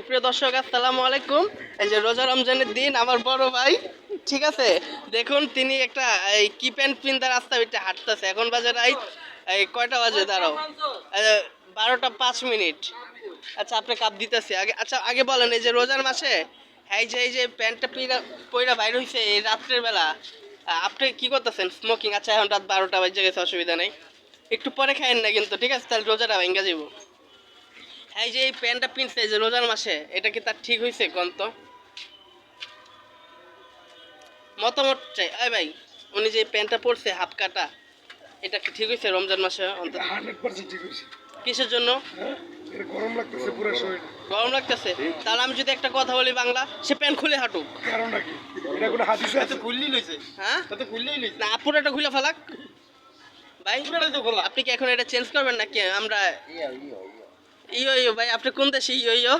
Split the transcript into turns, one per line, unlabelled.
সুপ্রিয় দর্শক, আসসালামু আলাইকুম। এই যে রোজা রমজানের দিন আমার বড় ভাই, ঠিক আছে, দেখুন তিনি একটা এই কি প্যান্ট পিন্দা রাস্তা বিটে হাঁটতেছে। এখন বাজে রাইত এই কয়টা বাজে দাঁড়াও, 12টা 5 মিনিট। আচ্ছা, আপনি কাপ দিতেছি আগে। আচ্ছা আগে বলেন, এই যে রোজার মাসে এই যে প্যান্টটা পইরা বাইর হইছে এই রাত্রের বেলা, আপনি কি করতেছেন? স্মোকিং? আচ্ছা এখন রাত 12টা বাজে গেছে, অসুবিধা নেই, একটু পরে খাইয়েন না কিন্তু, ঠিক আছে? তাহলে রোজাটা ভেঙ্গা যাবো। এই যে এই প্যান্টটা পিনছে এই যে রোজার মাসে, এটা কি তার ঠিক হয়েছে কোন তো? মতামত চাই। এই ভাই, উনি যে প্যান্টটা পরছে হাফ কাটা, এটা কি ঠিক হয়েছে রমজান মাসে অন্তত?
100% ঠিক হইছে।
কিসের জন্য?
হ্যাঁ? এর গরম লাগতেছে পুরো শরীর।
গরম লাগতেছে? তাহলে আমি যদি একটা কথা বলি বাংলা, সে প্যান্ট খুলে হাঁটুক।
কারণটা কি? এটা কোনো হাদিসে আছে?
খুললেই লইছে,
হ্যাঁ
তাতে খুললেই লইছে।
না, পুরোটা খুলে ফেলাক ভাই।
পুরোটাই তো খোলা।
আপনি কি এখন এটা চেঞ্জ করবেন নাকি? আমরা ইয়ো ইয়ো ভাই, আপনি কোন দেশে ইয়ো ইয়ো?